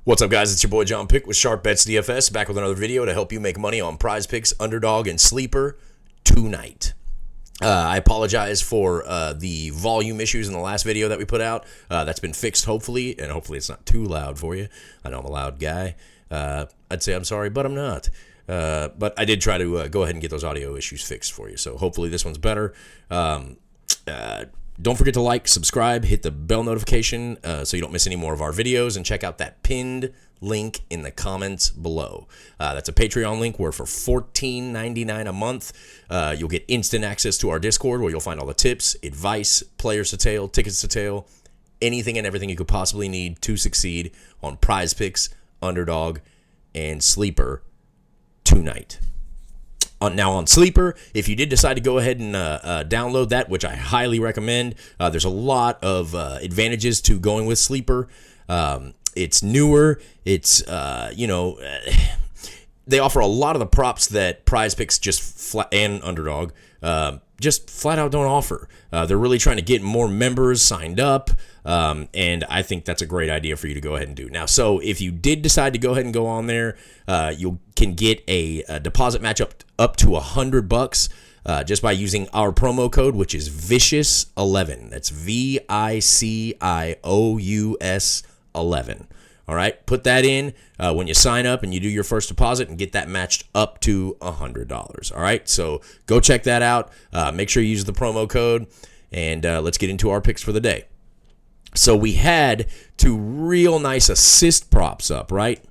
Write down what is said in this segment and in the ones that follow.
What's up, guys? It's your boy JohnPick with Sharp Bets DFS, back with another video to help you make money on PrizePicks, Underdog, and Sleeper tonight. I apologize for the volume issues in the last video that we put out. That's been fixed, hopefully, and hopefully it's not too loud for you. I know I'm a loud guy. I'd say I'm sorry, but I'm not. But I did try to go ahead and get those audio issues fixed for you, so hopefully this one's better. Don't forget to like, subscribe, hit the bell notification so you don't miss any more of our videos, and check out that pinned link in the comments below. That's a Patreon link where for $14.99 a month, you'll get instant access to our Discord where you'll find all the tips, advice, players to tail, tickets to tail, anything and everything you could possibly need to succeed on PrizePicks, Underdog, and Sleeper tonight. Now on Sleeper, if you did decide to go ahead and download that, which I highly recommend, there's a lot of advantages to going with Sleeper. It's newer. It's, they offer a lot of the props that PrizePicks and Underdog just flat out don't offer. They're really trying to get more members signed up, and I think that's a great idea for you to go ahead and do. Now, so if you did decide to go ahead and go on there, you can get a deposit match up to $100 just by using our promo code, which is Vicious11. That's VICIOUS 11. All right, put that in when you sign up and you do your first deposit and get that matched up to $100. All right, so go check that out. Make sure you use the promo code, and let's get into our picks for the day. So we had two real nice assist props up, right?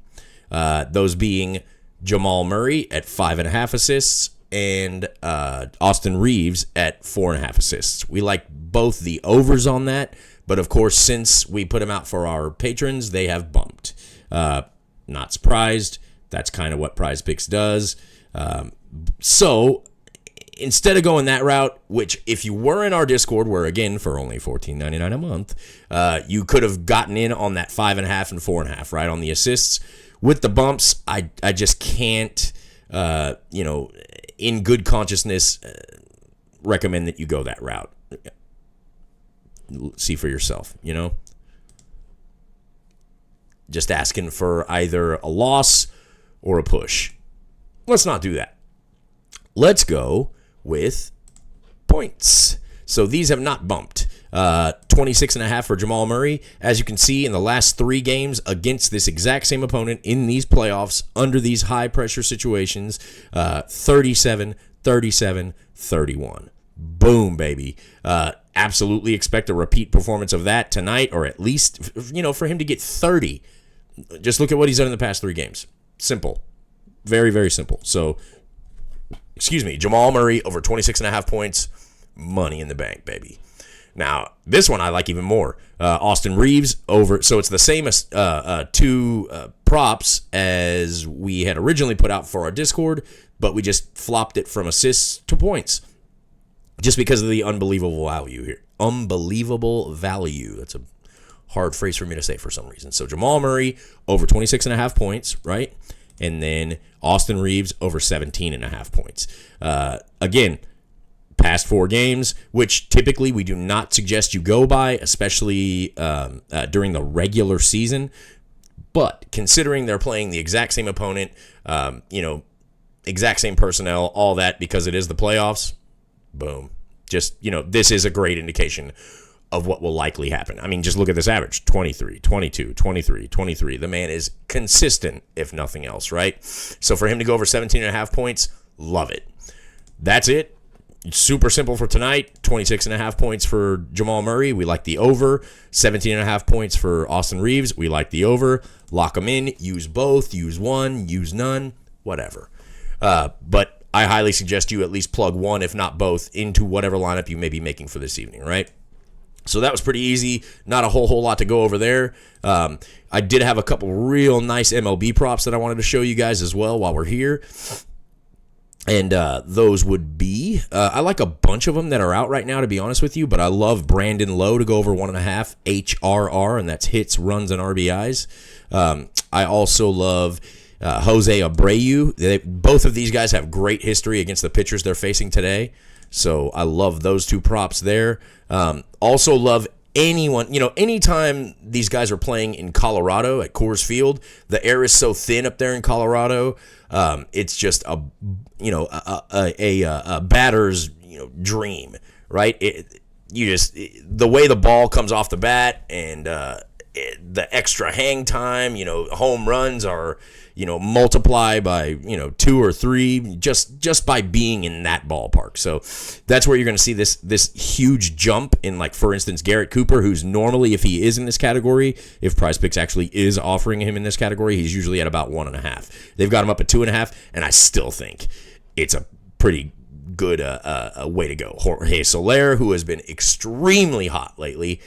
Those being Jamal Murray at 5.5 assists and Austin Reeves at 4.5 assists. We like both the overs on that, but of course, since we put them out for our patrons, they have bumped. Not surprised. That's kind of what PrizePicks does. So instead of going that route, which if you were in our Discord, where again for only $14.99 a month, you could have gotten in on that 5.5 and 4.5, right, on the assists. With the bumps, I just can't, in good consciousness, recommend that you go that route. See for yourself, just asking for either a loss or a push. Let's not do that. Let's go with points. So these have not bumped. 26.5 for Jamal Murray. As you can see, in the last 3 games against this exact same opponent in these playoffs, under these high-pressure situations, 37, 37, 31. Boom, baby. Absolutely expect a repeat performance of that tonight, or at least, for him to get 30. Just look at what he's done in the past 3 games. Simple. Very, very simple. So, Jamal Murray over 26.5 points. Money in the bank, baby. Now, this one I like even more. Austin Reeves over, so it's the same as two props as we had originally put out for our Discord, but we just flopped it from assists to points just because of the unbelievable value here. Unbelievable value. That's a hard phrase for me to say for some reason. So Jamal Murray over 26.5 points, right? And then Austin Reeves over 17.5 points. Again, past 4 games, which typically we do not suggest you go by, especially during the regular season. But considering they're playing the exact same opponent, exact same personnel, all that, because it is the playoffs, boom. Just, this is a great indication of what will likely happen. I mean, just look at this average, 23, 22, 23, 23. The man is consistent, if nothing else, right? So for him to go over 17.5 points, love it. That's it. Super simple for tonight. 26.5 points for Jamal Murray. We like the over. 17.5 points for Austin Reeves. We like the over. Lock them in. Use both. Use one. Use none. Whatever. But I highly suggest you at least plug one, if not both, into whatever lineup you may be making for this evening, right? So that was pretty easy. Not a whole lot to go over there. I did have a couple real nice MLB props that I wanted to show you guys as well while we're here. And those would be, I like a bunch of them that are out right now, to be honest with you, but I love Brandon Lowe to go over 1.5 HRR, and that's hits, runs, and RBIs. I also love Jose Abreu. Both of these guys have great history against the pitchers they're facing today, so I love those two props there. Also love anyone, anytime these guys are playing in Colorado at Coors Field, the air is so thin up there in Colorado. It's just a batter's dream, right? The way the ball comes off the bat and the extra hang time, home runs are multiply by 2 or 3 just by being in that ballpark. So that's where you're going to see this huge jump in, like, for instance, Garrett Cooper, who's normally, if he is in this category, if PrizePicks actually is offering him in this category, he's usually at about 1.5. They've got him up at 2.5, and I still think it's a pretty good way to go. Jorge Soler, who has been extremely hot lately,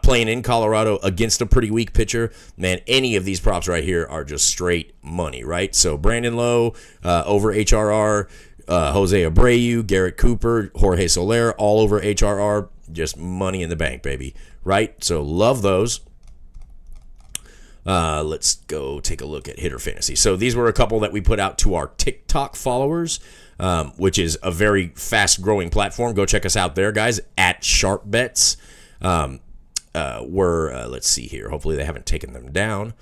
playing in Colorado against a pretty weak pitcher. Man, any of these props right here are just straight money, right? So Brandon Lowe over HRR, Jose Abreu, Garrett Cooper, Jorge Soler, all over HRR, just money in the bank, baby, right? So love those. Let's go take a look at Hitter Fantasy. So these were a couple that we put out to our TikTok followers, which is a very fast-growing platform. Go check us out there, guys, at Sharp Bets. Let's see here. Hopefully they haven't taken them down.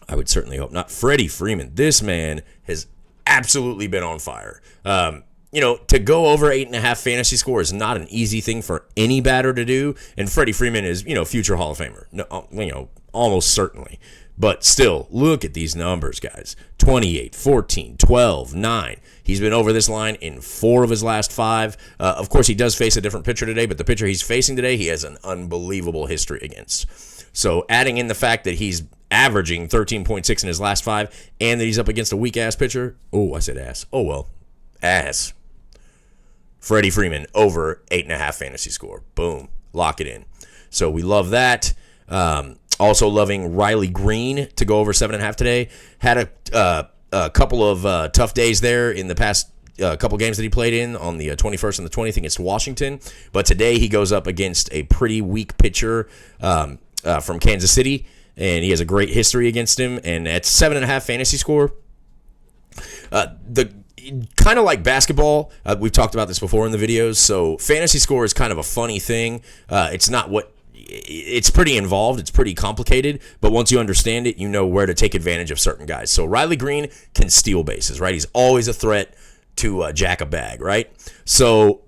I would certainly hope not. Freddie Freeman. This man has absolutely been on fire. To go over 8.5 fantasy score is not an easy thing for any batter to do. And Freddie Freeman is, future Hall of Famer. No, almost certainly. But still, look at these numbers, guys. 28, 14, 12, 9. He's been over this line in 4 of his last 5. Of course, he does face a different pitcher today, but the pitcher he's facing today, he has an unbelievable history against. So adding in the fact that he's averaging 13.6 in his last 5 and that he's up against a weak-ass pitcher. Oh, I said ass. Oh, well. Ass. Freddie Freeman over 8.5 fantasy score. Boom. Lock it in. So we love that. Also loving Riley Green to go over 7.5 today. Had a couple of tough days there in the past couple games that he played in on the 21st and the 20th against Washington. But today he goes up against a pretty weak pitcher from Kansas City, and he has a great history against him. And at 7.5 fantasy score, the kind of like basketball, we've talked about this before in the videos. So fantasy score is kind of a funny thing. It's pretty involved. It's pretty complicated. But once you understand it, you know where to take advantage of certain guys. So Riley Green can steal bases, right? He's always a threat to jack a bag, right? So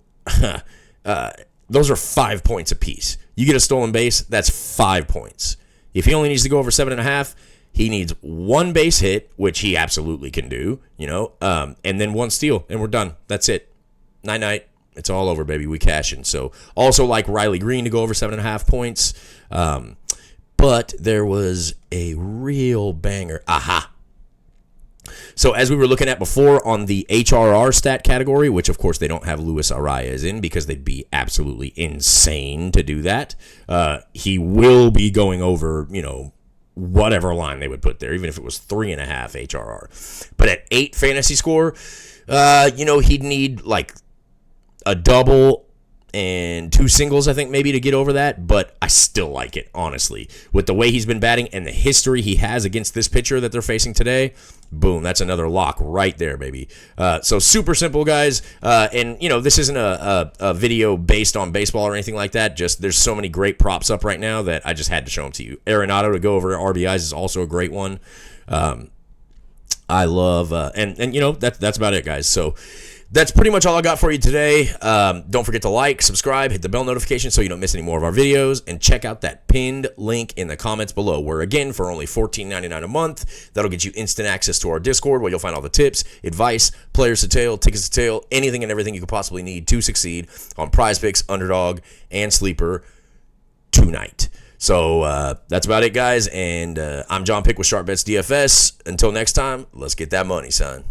those are 5 points apiece. You get a stolen base, that's 5 points. If he only needs to go over 7.5, he needs 1 base hit, which he absolutely can do, and then 1 steal, and we're done. That's it. Night-night. It's all over, baby. We cash in. So also like Riley Green to go over 7.5 points. But there was a real banger. Aha. So as we were looking at before on the HRR stat category, which of course they don't have Luis Arias in because they'd be absolutely insane to do that. He will be going over, whatever line they would put there, even if it was 3.5 HRR. But at 8 fantasy score, he'd need like a double and 2 singles, I think, maybe to get over that, but I still like it, honestly. With the way he's been batting and the history he has against this pitcher that they're facing today, boom, that's another lock right there, baby. So super simple, guys. And, this isn't a video based on baseball or anything like that. Just there's so many great props up right now that I just had to show them to you. Arenado to go over RBIs is also a great one. I love, that's about it, guys. So that's pretty much all I got for you today. Don't forget to like, subscribe, hit the bell notification so you don't miss any more of our videos, and check out that pinned link in the comments below, where, again, for only $14.99 a month, that'll get you instant access to our Discord, where you'll find all the tips, advice, players to tail, tickets to tail, anything and everything you could possibly need to succeed on PrizePicks, Underdog, and Sleeper tonight. So that's about it, guys, and I'm JohnPick with Sharp Bets DFS. Until next time, let's get that money, son.